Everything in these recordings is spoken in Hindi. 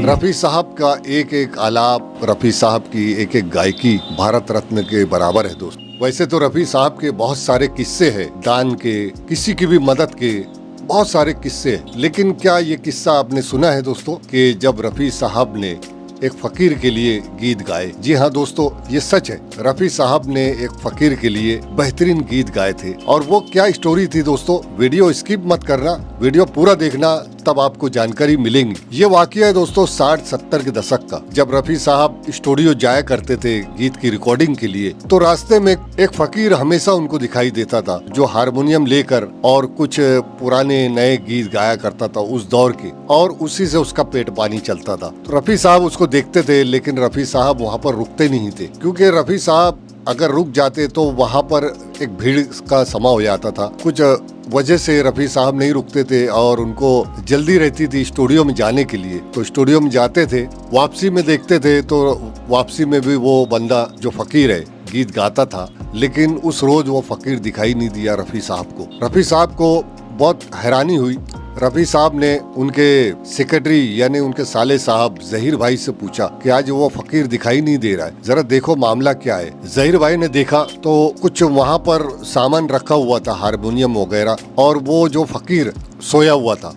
रफ़ी साहब का एक एक आलाप, रफ़ी साहब की एक एक गायकी भारत रत्न के बराबर है दोस्त। वैसे तो रफ़ी साहब के बहुत सारे किस्से हैं, दान के, किसी की भी मदद के, बहुत सारे किस्से हैं। लेकिन क्या ये किस्सा आपने सुना है दोस्तों कि जब रफ़ी साहब ने एक फकीर के लिए गीत गाए? जी हाँ दोस्तों, ये सच है। रफ़ी साहब ने एक फकीर के लिए बेहतरीन गीत गाए थे। और वो क्या स्टोरी थी दोस्तों, वीडियो स्किप मत करना, वीडियो पूरा देखना, तब आपको जानकारी मिलेंगी। ये वाकया है दोस्तों 60-70 के दशक का, जब रफ़ी साहब स्टूडियो जाया करते थे गीत की रिकॉर्डिंग के लिए। तो रास्ते में एक फकीर हमेशा उनको दिखाई देता था, जो हारमोनियम लेकर और कुछ पुराने नए गीत गाया करता था उस दौर के, और उसी से उसका पेट पानी चलता था। तो रफ़ी साहब उसको देखते थे, लेकिन रफ़ी साहब वहाँ पर रुकते नहीं थे, क्योंकि रफ़ी साहब अगर रुक जाते तो वहाँ पर एक भीड़ का समा हो जाता था। कुछ वजह से रफ़ी साहब नहीं रुकते थे और उनको जल्दी रहती थी स्टूडियो में जाने के लिए। तो स्टूडियो में जाते थे, वापसी में देखते थे तो वापसी में भी वो बंदा जो फकीर है गीत गाता था, लेकिन उस रोज वो फकीर दिखाई नहीं दिया रफ़ी साहब को। रफ़ी साहब को बहुत हैरानी हुई। रफ़ी साहब ने उनके सेक्रेटरी यानी उनके साले साहब ज़हीर भाई से पूछा कि आज वो फकीर दिखाई नहीं दे रहा है, जरा देखो मामला क्या है। ज़हीर भाई ने देखा तो कुछ वहाँ पर सामान रखा हुआ था, हारमोनियम वगैरह, और वो जो फकीर सोया हुआ था,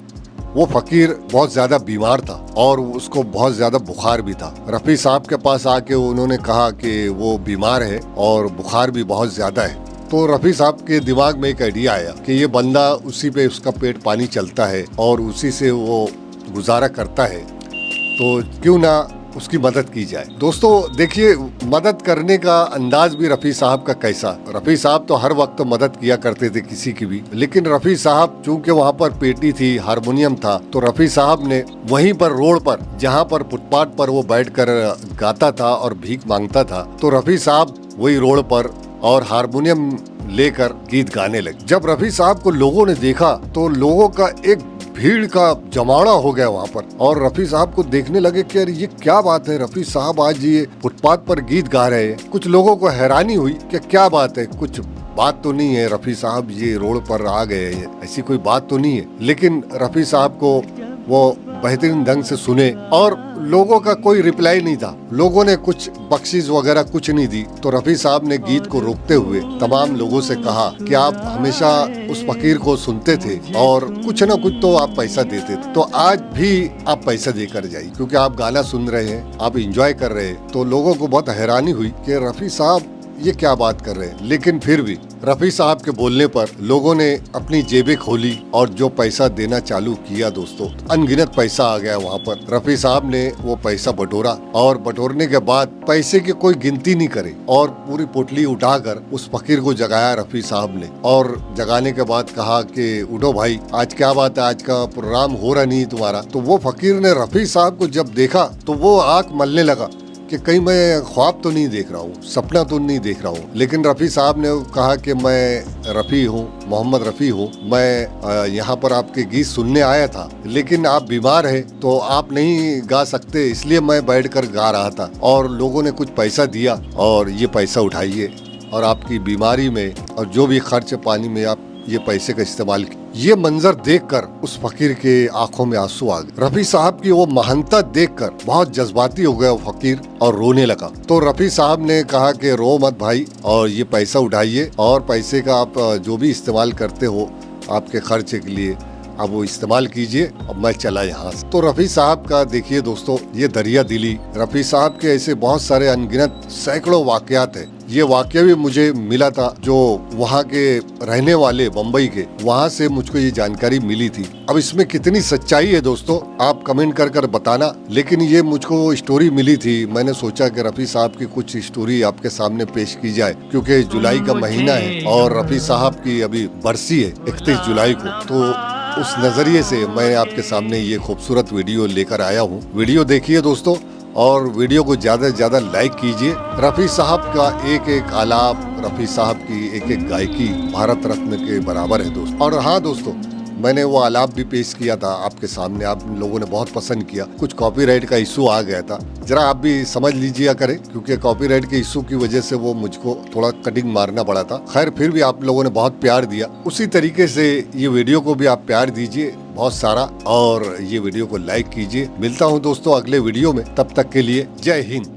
वो फकीर बहुत ज्यादा बीमार था और उसको बहुत ज्यादा बुखार भी था। रफ़ी साहब के पास आके उन्होंने कहा कि वो बीमार है और बुखार भी बहुत ज्यादा है। तो रफ़ी साहब के दिमाग में एक आइडिया आया कि ये बंदा, उसी पे उसका पेट पानी चलता है और उसी से वो गुजारा करता है, तो क्यों ना उसकी मदद की जाए। दोस्तों देखिए, मदद करने का अंदाज भी रफ़ी साहब का कैसा। रफ़ी साहब तो हर वक्त मदद किया करते थे किसी की भी, लेकिन रफ़ी साहब चूंकि वहाँ पर पेटी थी, हारमोनियम था, तो रफ़ी साहब ने वहीं पर रोड पर, जहाँ पर फुटपाथ पर वो बैठकर गाता था और भीख मांगता था, तो रफ़ी साहब वही रोड पर और हारमोनियम लेकर गीत गाने लगे। जब रफ़ी साहब को लोगों ने देखा तो लोगों का एक भीड़ का जमावड़ा हो गया वहाँ पर, और रफ़ी साहब को देखने लगे कि यार ये क्या बात है, रफ़ी साहब आज ये फुटपाथ पर गीत गा रहे हैं। कुछ लोगों को हैरानी हुई कि क्या बात है, कुछ बात तो नहीं है, रफ़ी साहब ये रोड पर आ गए हैं, ऐसी कोई बात तो नहीं है। लेकिन रफ़ी साहब को वो बेहतरीन ढंग से सुने और लोगों का कोई रिप्लाई नहीं था, लोगों ने कुछ बख्शीश वगैरह कुछ नहीं दी। तो रफ़ी साहब ने गीत को रोकते हुए तमाम लोगों से कहा कि आप हमेशा उस फकीर को सुनते थे और कुछ न कुछ तो आप पैसा देते थे, तो आज भी आप पैसा देकर जाइए, क्योंकि आप गाना सुन रहे हैं, आप एंजॉय कर रहे हैं। तो लोगों को बहुत हैरानी हुई कि रफ़ी साहब ये क्या बात कर रहे हैं, लेकिन फिर भी रफ़ी साहब के बोलने पर लोगों ने अपनी जेबें खोली और जो पैसा देना चालू किया दोस्तों, अनगिनत पैसा आ गया वहाँ पर। रफ़ी साहब ने वो पैसा बटोरा और बटोरने के बाद पैसे की कोई गिनती नहीं करे और पूरी पोटली उठाकर उस फकीर को जगाया रफ़ी साहब ने, और जगाने के बाद कहा कि उठो भाई, आज क्या बात है, आज का प्रोग्राम हो रहा नहीं तुम्हारा। तो वो फकीर ने रफ़ी साहब को जब देखा तो वो आँख मलने लगा कि कहीं मैं ख्वाब तो नहीं देख रहा हूँ, सपना तो नहीं देख रहा हूँ। लेकिन रफ़ी साहब ने कहा कि मैं रफ़ी हूँ, मोहम्मद रफ़ी हूँ, मैं यहाँ पर आपके गीत सुनने आया था, लेकिन आप बीमार हैं तो आप नहीं गा सकते, इसलिए मैं बैठकर गा रहा था और लोगों ने कुछ पैसा दिया और ये पैसा उठाइए और आपकी बीमारी में और जो भी खर्च पानी में आप ये पैसे का इस्तेमाल किया। ये मंजर देखकर उस फकीर के आंखों में आंसू आ गए। रफ़ी साहब की वो महानता देखकर बहुत जज्बाती हो गया वो फकीर और रोने लगा। तो रफ़ी साहब ने कहा कि रो मत भाई, और ये पैसा उठाइए और पैसे का आप जो भी इस्तेमाल करते हो आपके खर्चे के लिए आप वो इस्तेमाल कीजिए, अब मैं चला यहाँ से। तो रफ़ी साहब का देखिए दोस्तों, ये दरिया दिली, रफ़ी साहब के ऐसे बहुत सारे अनगिनत सैकड़ों वाकयात हैं। ये वाकया भी मुझे मिला था जो वहाँ के रहने वाले बम्बई के, वहाँ से मुझको ये जानकारी मिली थी। अब इसमें कितनी सच्चाई है दोस्तों, आप कमेंट कर बताना। लेकिन ये मुझको स्टोरी मिली थी, मैंने सोचा कि रफ़ी साहब की कुछ स्टोरी आपके सामने पेश की जाए, क्योंकि जुलाई का महीना है और रफ़ी साहब की अभी बरसी है 31 जुलाई को। तो उस नजरिए से मैं आपके सामने ये खूबसूरत वीडियो लेकर आया हूँ। वीडियो देखिए दोस्तों और वीडियो को ज्यादा से ज्यादा लाइक कीजिए। रफ़ी साहब का एक एक आलाप, रफ़ी साहब की एक एक गायकी भारत रत्न के बराबर है दोस्तों। और हाँ दोस्तों, मैंने वो आलाप भी पेश किया था आपके सामने, आप लोगों ने बहुत पसंद किया। कुछ कॉपीराइट का इशू आ गया था, जरा आप भी समझ लीजिए करें, क्योंकि कॉपीराइट के इशू की वजह से वो मुझको थोड़ा कटिंग मारना पड़ा था। खैर फिर भी आप लोगों ने बहुत प्यार दिया, उसी तरीके से ये वीडियो को भी आप प्यार दीजिए बहुत सारा, और ये वीडियो को लाइक कीजिए। मिलता हूँ दोस्तों अगले वीडियो में, तब तक के लिए जय हिंद।